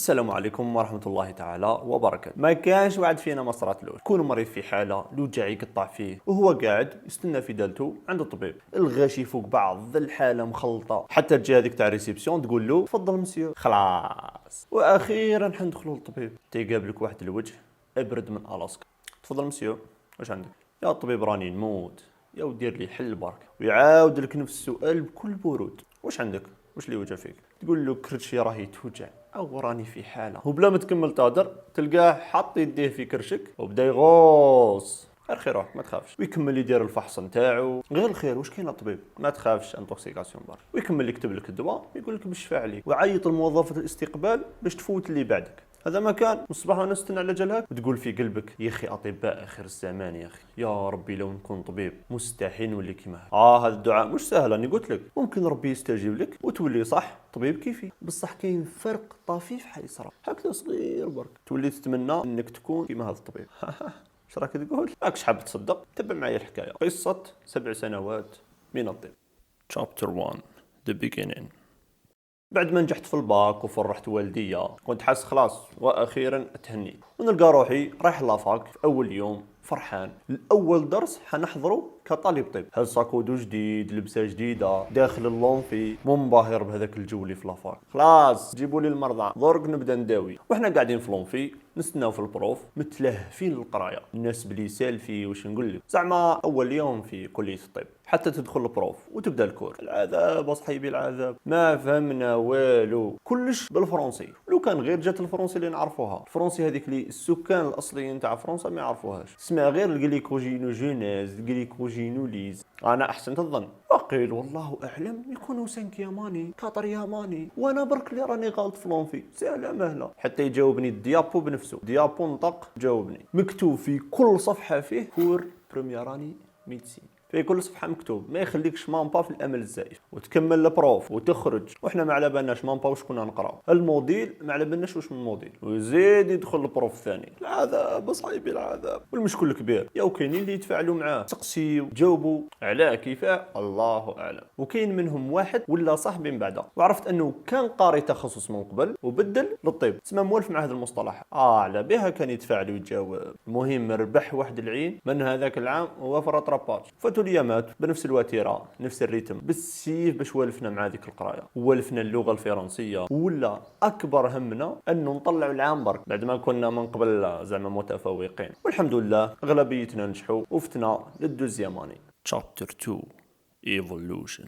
السلام عليكم ورحمة الله تعالى وبركاته. ما كانش واحد فينا ما صرات له كون مريض في حالة الوجع يقطع فيه وهو قاعد يستنى في دالته عند الطبيب، الغاشي فوق بعض، الحالة مخلطة، حتى تجي هذيك تاع ريسبسيون تقول له تفضل مسيو، خلاص واخيرا حندخلوا للطبيب. تيقابلك واحد الوجه ابرد من الاسكا. تفضل مسيو، واش عندك؟ يا طبيب راني نموت، يا ودير لي حل برك، ويعاود لك نفس السؤال بكل برود. واش عندك؟ واش اللي وجع فيك؟ تقول له كرشي راهي توجع او راني في حاله، وبلا ما تكمل تهدر تلقاه حط يديه في كرشك وبدا يغوص. غير خير روح ما تخافش، ويكمل يدير الفحص نتاعو. غير الخير، واش كاين الطبيب؟ ما تخافش، انتوكسيكاسيون بار. ويكمل يكتب لك الدواء، يقول لك بالشفاء عليك، وعيط لموظفه الاستقبال باش تفوت اللي بعدك. هذا ما كان من الصباح وانا نستنى على جلهك وتقول في قلبك يا اخي اطباء اخر الزمان، يا اخي يا ربي لو نكون طبيب مستحيل نولي كيما هذا. هذا الدعاء مش سهل، راني قلت لك ممكن ربي يستجيب لك وتولي صح طبيب كيفي، بصح كاين فرق طفيف حيصرى هكذا صغير برك، تولي تتمنى انك تكون كيما هذا الطبيب. اش راك تقول؟ راكش حاب تصدق؟ تبع معايا الحكايه، قصه 7 سنوات من الطب. Chapter 1 The Beginning. بعد ما نجحت في الباك وفرحت والديا كنت حاس خلاص واخيرا اتهنيت، ونلقى روحي رايح لافاك في اول يوم فرحان. الاول درس حنحضره كطالب طب، هل ساكودو جديد، لبسه جديده، داخل اللونفي، منبهر بهذاك الجو اللي في لافاك. خلاص جيبوا لي المرضى درك نبدا نداوي. وحنا قاعدين في لونفي نستناو في البروف متلهفين للقرايه، الناس بلي سالفي واش نقول لك، زعما اول يوم في كليه الطب. حتى تدخل البروف وتبدا الكور، العذاب اصحيبي العذاب، ما فهمنا والو، كلش بالفرنسي. لو كان غير جات الفرنسي اللي نعرفوها، الفرنسي هذيك اللي السكان الاصليين تاع فرنسا ما يعرفوهاش، اسمها غير الجليكوجينوجينيز، الجليكوجينوليز. انا احسنت الظن وقيل والله اعلم يكونوا 5 ياماني 4 ياماني، وانا برك اللي راني غلط في لونفي. سهله مهله حتى يجاوبني الديابو بنفسه، ديابو نطق جاوبني، مكتوب في كل صفحه فيه كور بروميير اني ميديسين، في كل صفحه مكتوب، ما يخليكش مامبا في الامل الزائف. وتكمل البروف وتخرج وحنا ما على بالناش مامبا واش كنا نقراو، الموديل ما على بالناش واش من الموديل، ويزيد يدخل البروف الثاني. العذاب صايبي العذاب. والمشكل الكبير يا كاينين اللي يتفاعلوا معاه، سقسيو جاوبوا علاه كيفاه الله اعلم. وكاين منهم واحد ولا صاحبي من بعده، وعرفت انه كان قاري تخصص من قبل وبدل للطب، تسمى مولف مع هذا المصطلح. على بها كان يتفاعل ويتجاوب. المهم ربح واحد العين من هذاك العام هو في الرطراباج، اليامات بنفس الوتيره نفس الريتم بالسيف باش والفنا مع ذيك القرايه، والفنا اللغه الفرنسيه. ولا اكبر همنا انه نطلعوا العام برك بعد ما كنا من قبل زعما متفوقين، والحمد لله اغلبيتنا نجحوا وفتنا للدوزيام اني. Chapter 2 Evolution.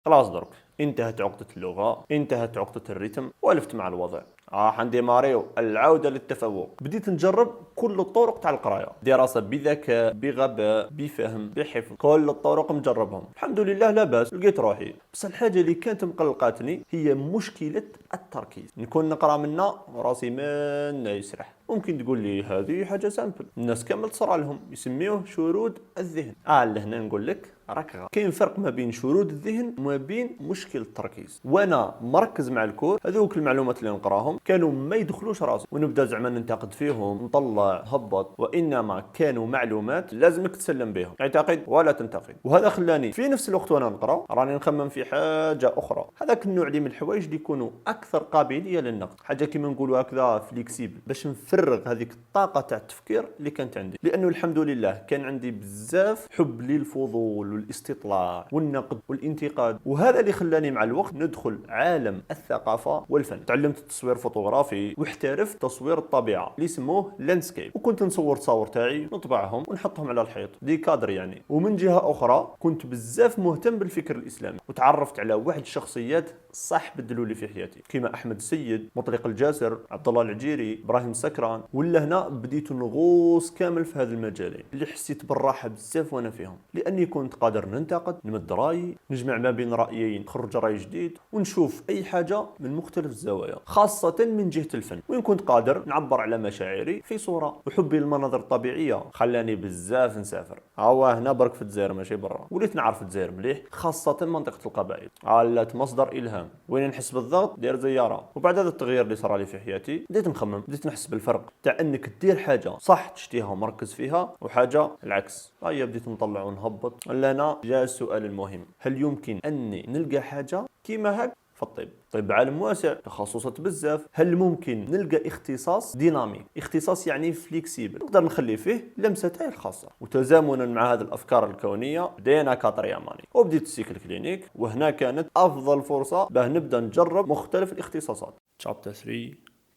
خلاص درك انتهت عقدة اللغة، انتهت عقدة الريتم، والفت مع الوضع. عندي ماريو العودة للتفوق. بديت نجرب كل الطرق تاع القراية، دراسة بذكاء، بغباء، بفهم، بحفظ، كل الطرق مجربهم الحمد لله لاباس، لقيت روحي. بس الحاجة اللي كانت مقلقاتني هي مشكلة التركيز، نكون نقرا منا وراسي ما يسرح. ممكن تقول لي هذه حاجة سامبل، الناس كامل تصرى لهم، يسميوه شرود الذهن. لهنا نقول لك راك غلط. كاين فرق ما بين شرود الذهن وما بين مشكل التركيز. وانا مركز مع الكور، هذوك المعلومات اللي نقراهم كانوا ما يدخلوش راسي ونبدا زعما ننتقد فيهم، نطلع هبط، وانما كانوا معلومات لازمك تسلم بهم، اعتقد ولا تنتقد. وهذا خلاني في نفس الوقت وانا نقرا راني نخمم في حاجه اخرى. هذاك النوع اللي من الحوايج اللي يكونوا اكثر قابليه للنقد، حاجه كيما نقولوا هكذا فليكسيبل، باش نفرغ هذيك الطاقه تاع التفكير اللي كانت عندي. لانه الحمد لله كان عندي بزاف حب للفضول والاستطلاع والنقد والانتقاد، وهذا اللي خلاني مع الوقت ندخل عالم الثقافه والفن. تعلمت التصوير فوتوغرافي واحترفت تصوير الطبيعه اللي يسموه لاندسكيب، وكنت نصور تصاور تاعي نطبعهم ونحطهم على الحيط دي كادر يعني. ومن جهه اخرى كنت بزاف مهتم بالفكر الاسلامي، وتعرفت على واحد الشخصيات صح بدلوا لي في حياتي، كيما احمد السيد، مطلق الجاسر، عبد الله العجيري، ابراهيم السكران. ولا هنا بديت نغوص كامل في هذا المجالين اللي حسيت بالراحه بزاف وانا فيهم، لاني كنت قادر ننتقد، نمد رايي، نجمع ما بين رايين، نخرج راي جديد، ونشوف اي حاجه من مختلف الزوايا، خاصه من جهه الفن. وين كنت قادر نعبر على مشاعري في صوره. وحبي للمناظر الطبيعيه خلاني بزاف نسافر. هنا برك في الجزائر ماشي برا، وليت نعرف الجزائر مليح، خاصه منطقه القبائل. علات مصدر الهام، وين نحس بالضغط دير زياره. وبعد هذا التغيير اللي صار لي في حياتي بديت نخمم، بديت نحس بالفرق تاع انك دير حاجه صح تشتيها ومركز فيها، وحاجه العكس. بديت نطلع ونهبط. لنا جاء السؤال المهم، هل يمكن اني نلقى حاجه كيما هك في الطب. طب عالم واسع، تخصصات بزاف. هل ممكن نلقى اختصاص ديناميك، اختصاص يعني فليكسيبل، نقدر نخلي فيه لمسة تاعي الخاصة؟ وتزامنا مع هذه الافكار الكونية بدينا كطريقة وبديت السيكل كلينيك، وهنا كانت افضل فرصة باه نبدا نجرب مختلف الاختصاصات. Chapter 3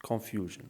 Confusion.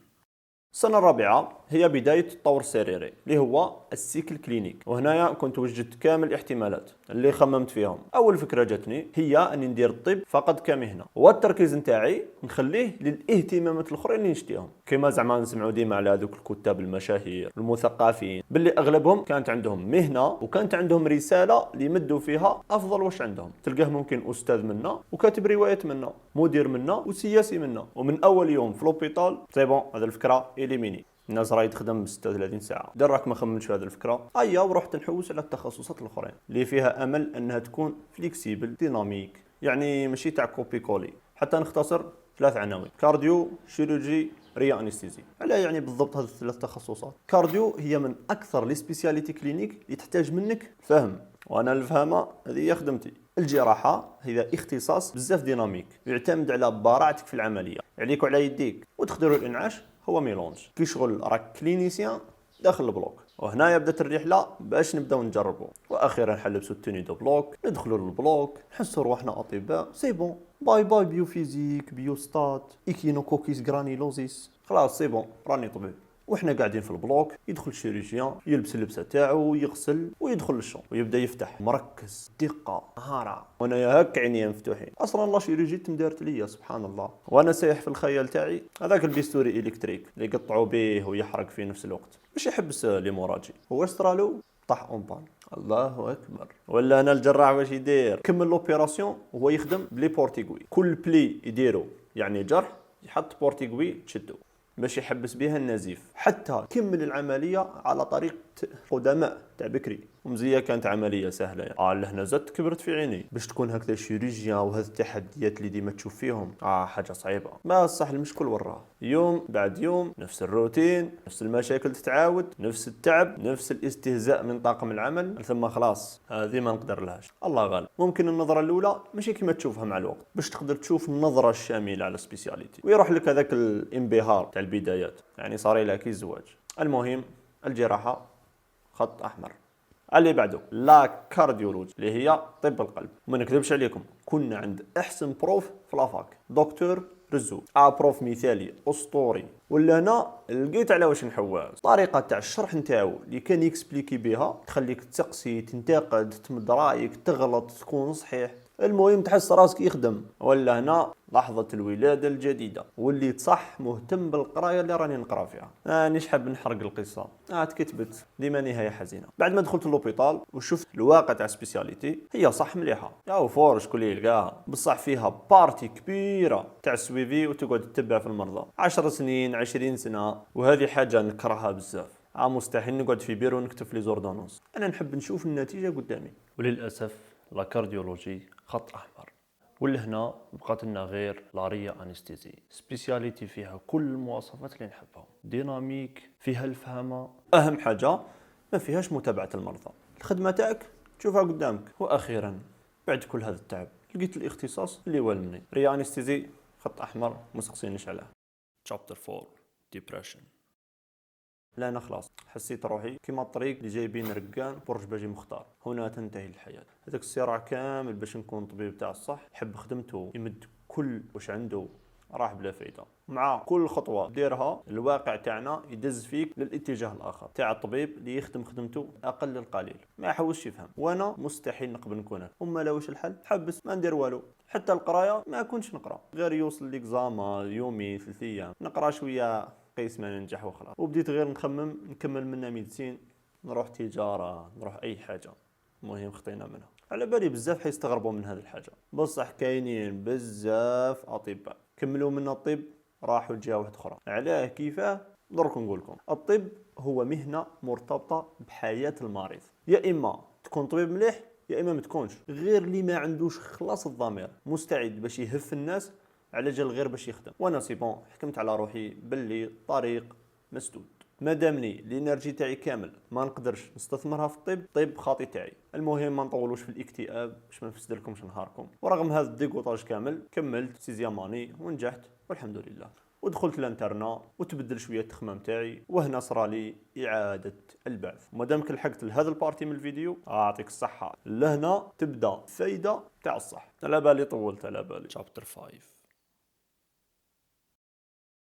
السنة الرابعة هي بداية الطور السريري اللي هو السيكل كلينيك، وهنايا كنت وجدت كامل الاحتمالات اللي خممت فيهم. أول فكرة جاتني هي أني ندير الطب فقط كمهنة، والتركيز نتاعي نخليه للاهتمامات الأخرى اللي نشتيهم، كما زعما نسمعوا ديما على هذوك الكتاب المشاهير المثقفين باللي أغلبهم كانت عندهم مهنة وكانت عندهم رسالة اللي يمدوا فيها أفضل واش عندهم. تلقاه ممكن أستاذ منا وكاتب روايات منا، مدير منا وسياسي منا، ومن أول يوم في لوبيتال سي بون هذه الفكرة إليميني. الناس راهي تخدم 36 ساعه، دراك ما خممتش في هذه الفكره، ورحت نحوس على التخصصات الاخرين اللي فيها امل انها تكون فليكسيبل ديناميك، يعني ماشي تاع كوبي كولي. حتى نختصر 3 عناوين: كارديو، شيروجي، ريا انستيزي. على يعني بالضبط هذه الثلاث تخصصات. كارديو هي من اكثر لي سبيسياليتي كلينيك اللي تحتاج منك فهم، وانا الفهمه هذه هي خدمتي. الجراحه هي اختصاص بزاف ديناميك، يعتمد على براعتك في العمليه، عليك وعلى يديك، وتقدروا الانعاش هو ميلونج كي شغل راك كلينيسيان داخل البلوك. وهنا بدات الرحله باش نبداو نجربوا، واخيرا حلبسوا التوني دو بلوك، ندخلوا للبلوك، نحسوا روحنا اطباء. سي بون، باي باي بيوفيزيك، بيوستات، ايكينوكوكيس غرانيلوزيس، خلاص سي بون راني طبيب. وحنا قاعدين في البلوك، يدخل الشيريجيان يلبس اللبسه تاعو، يغسل ويدخل للشون ويبدا يفتح مركز، دقه، مهاره، وانا هاك عيني مفتوحين. اصلا لا شيريجي تمدارت ليا سبحان الله، وانا سايح في الخيال تاعي هذاك البيستوري الكتريك اللي يقطعوا به ويحرق في نفس الوقت باش يحبس ليموراجي. هو استرالو طاح اون بان. الله اكبر. ولا انا الجراح واش يدير؟ كمل لوبيراسيون وهو يخدم بلي بورتيغوي، كل بلي يديرو يعني جرح يحط بورتيغوي تشدو باش يحبس بها النزيف، حتى كمل العمليه على طريقه قدماء تاع بكري. ومزيه كانت عمليه سهله يعني. لهنا زدت كبرت في عيني باش تكون هكذا شيريجيان وهذه التحديات اللي ديما تشوف فيهم حاجه صعيبه. ما صح المشكل وراه، يوم بعد يوم نفس الروتين، نفس المشاكل تتعاود، نفس التعب، نفس الاستهزاء من طاقم العمل. ثم خلاص هذه ما نقدر لهاش، الله غالب. ممكن النظره الاولى ماشي كما تشوفها مع الوقت، باش تقدر تشوف النظره الشامله على السبيسياليتي ويروح لك هذاك الانبهار تاع البدايات، يعني صار لها كي الزواج. المهم الجراحه خط احمر. اللي بعده لا كارديولوجي اللي هي طب القلب. ما نكذبش عليكم، كنا عند احسن بروف في لافاك، دكتور رزو، بروف مثالي اسطوري. ولا انا لقيت على واش نحواز. الطريقه تاع الشرح نتاعو اللي كان يكسبليكي بها تخليك تسقسي، تنتقد، تمد رايك، تغلط، تكون صحيح، المهم تحس راسك يخدم. ولا هنا لحظة الولادة الجديدة، واللي صح مهتم بالقراية اللي راني نقرا فيها. مانيش حاب نحرق القصة، تكتبت ديما نهاية حزينة. بعد ما دخلت لوبيطال وشفت الواقع تاع سبيسياليتي، هي صح مليحة يا فور شكون اللي يلقاها، بصح فيها بارتي كبيرة تاع سويفي وتقعد تتبع في المرضى 10 سنين 20 سنة، وهذه حاجة نكرهها بزاف. مستحيل نقعد في بيرو ونكتب في لي زوردونونس، انا نحب نشوف النتيجة قدامي. وللأسف لا كارديولوجي خط احمر. ولهنا بقات لنا غير لاريا انستيزي، سبيسياليتي فيها كل المواصفات اللي نحبها، ديناميك، فيها الفهمه، اهم حاجه ما فيهاش متابعه المرضى، الخدمه تاعك تشوفها قدامك. واخيرا بعد كل هذا التعب لقيت الاختصاص اللي والني، ريا انستيزي خط احمر، ما سقسينيش عليه. Chapter 4 Depression. لا انا خلاص حسيت روحي كيما الطريق اللي جايبين ركان برج باجي مختار، هنا تنتهي الحياه. هذاك الصراع كامل باش نكون طبيب تاع الصح، يحب خدمته، يمد كل واش عنده، راح بلا فايده. مع كل خطوه ديرها الواقع تاعنا يدز فيك للاتجاه الاخر تاع الطبيب اللي يخدم خدمته اقل القليل، ما يحوسش يفهم. وانا مستحيل نقبل نكون هكا. اما لا واش الحل؟ حبس ما ندير والو. حتى القرايه ما كنتش نقرا، غير يوصل ليكزاما يومي 3 ايام نقرا شويه قيس ما ننجح وخلاص. وبديت غير نخمم نكمل منها ميديسين، نروح تجاره، نروح اي حاجه، المهم خطينا منها. على بالي بزاف حيستغربوا من هذه الحاجه، بصح كاينين بزاف اطباء كملوا من الطب راحوا لجهه واحده اخرى. علاه كيفاه؟ درك نقول لكم. الطب هو مهنه مرتبطه بحياه المريض، يا اما تكون طبيب مليح يا اما ما تكونش. غير اللي ما عندوش خلاص الضمير مستعد باش يهف الناس على جال غير باش يخدم. وانا سي بون حكمت على روحي باللي طريق مسدود. مادامني الانرجي تاعي كامل ما نقدرش نستثمرها في الطب، طيب خاطي تاعي. المهم ما نطولوش في الاكتئاب باش ما نفسد لكمش نهاركم. ورغم هذا الديكوطاج كامل كملت سيزيام اني ونجحت والحمد لله، ودخلت لانترنا وتبدل شويه التخمام تاعي، وهنا صرالي اعاده البعث. مادامك لحقت لهذا البارتي من الفيديو اعطيك الصحه، لهنا تبدا الفايده تاع الصح. على بالي طولت، على بالي. شابتر 5.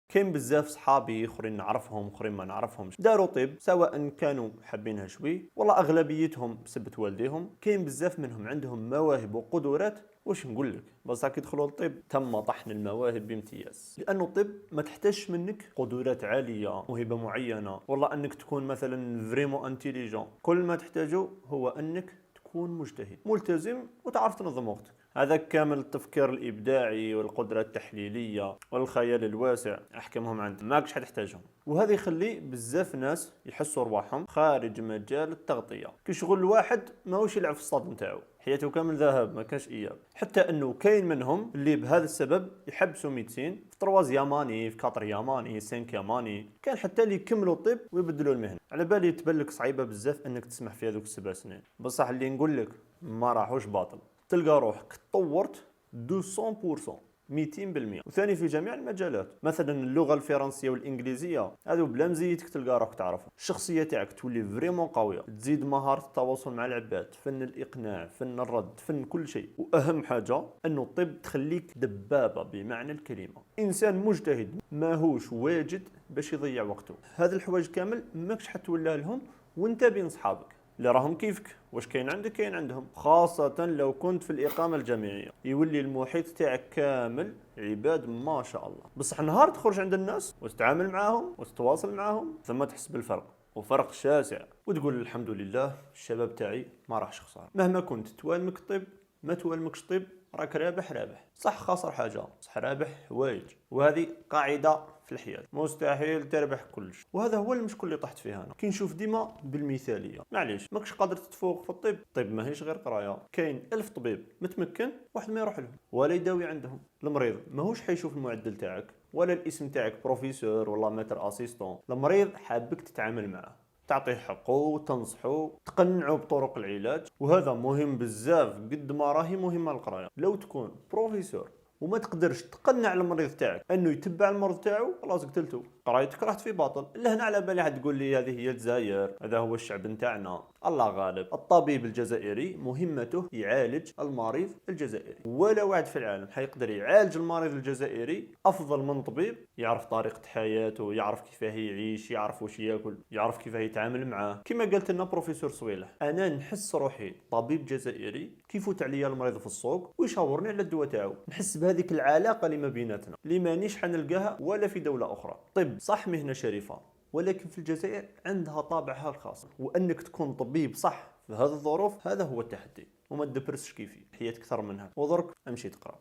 كاين بزاف صحابي اخرين نعرفهم اخرين ما نعرفهمش داروا طب، سواء كانوا حابينها شوي ولا اغلبيتهم بسبة والديهم. كاين بزاف منهم عندهم مواهب وقدرات، واش نقول لك، بصح كي يدخلوا للطب تم طحن المواهب بامتياز. لانه الطب ما تحتاجش منك قدرات عاليه، موهبه معينه، والله انك تكون مثلا فريمون انتيليجون. كل ما تحتاجه هو انك تكون مجتهد ملتزم وتعرف تنظم وقتك. هذا كامل التفكير الابداعي والقدره التحليليه والخيال الواسع احكامهم عندك، ماكش حتحتاجهم. وهذا يخلي بزاف ناس يحسوا رواحهم خارج مجال التغطيه. كي شغل الواحد ماهوش يلعب في الصاد نتاعو، حياته كامل ذهب ما كانش اياب. حتى انه كاين منهم اللي بهذا السبب يحبسوا ميدسين في طرواز ياماني، في كاتر ياماني، 5 ياماني. كان حتى اللي يكملوا الطب ويبدلوا المهنه. على بالي تبان لك صعيبه بزاف انك تسمح في هذوك ال7 سنين، بصح اللي نقول لك ما راحوش باطل. تلقى روحك تطورت 200%، 200%، وثاني في جميع المجالات. مثلا اللغه الفرنسيه والانجليزيه هذو بلا مزيتك تلقى روحك تعرفها. الشخصيه تاعك تولي فريمون قويه، تزيد مهاره التواصل مع العباد، فن الاقناع، فن الرد، فن كل شيء. واهم حاجه انه الطب تخليك دبابه بمعنى الكلمه، انسان مجتهد ماهوش واجد باش يضيع وقته. هذا الحوايج كامل ماكش حتولى لهم وانت بين صحابك اللي راهم كيفك. واش كاين عندك كاين عندهم، خاصة لو كنت في الإقامة الجامعية، يولي المحيط تاعك كامل عباد ما شاء الله. بصح نهار تخرج عند الناس وتتعامل معاهم وتتواصل معاهم ثم تحس بالفرق، وفرق شاسع، وتقول الحمد لله الشباب تاعي ما راحش خسارة. مهما كنت توالمك الطب ما توالمكش طب، راك رابح رابح. صح خاسر حاجة، صح رابح حوايج. وهذه قاعدة في الحياة، مستحيل تربح كلش. وهذا هو المشكل اللي طحت فيه انا. كي نشوف ديما بالمثالية، معليش ماكش قادر تتفوق في الطب. الطب ماهيش غير قراية. كاين 1000 طبيب متمكن واحد ما يروح لهم ولا يداوي عندهم. المريض ماهوش حيشوف المعدل تاعك ولا الاسم تاعك بروفيسور ولا ماتر اسيستون. المريض حابك تتعامل معه، تعطيه حقه وتنصحه، تقنعه بطرق العلاج. وهذا مهم بزاف قد ما راهي مهمه القرايه. لو تكون بروفيسور وما تقدرش تقنع المريض تاعك انه يتبع المرض تاعو، خلاص قتلته، قرايتك راحت في باطل. لهنا على بالي حد تقول لي هذه هي الجزائر، هذا هو الشعب نتاعنا. الله غالب. الطبيب الجزائري مهمته يعالج المريض الجزائري، ولا واحد في العالم حيقدر يعالج المريض الجزائري افضل من طبيب يعرف طريقه حياته، يعرف كيفاه يعيش، يعرف واش ياكل، يعرف كيفاه يتعامل معاه. كما قالت لنا بروفيسور صويلح، انا نحس روحي طبيب جزائري كيفوت عليا المريض في السوق ويشاورني على الدواء تاعو، نحس بهذيك العلاقه اللي ما بيناتنا اللي مانيش حنلقاها ولا في دوله اخرى. طب صح مهنه شريفه، ولكن في الجزائر عندها طابعها الخاص، وانك تكون طبيب صح في هذه الظروف هذا هو التحدي. وما تدبرسش كيفي، حياة اكثر منها. وضرك امشي تقرا.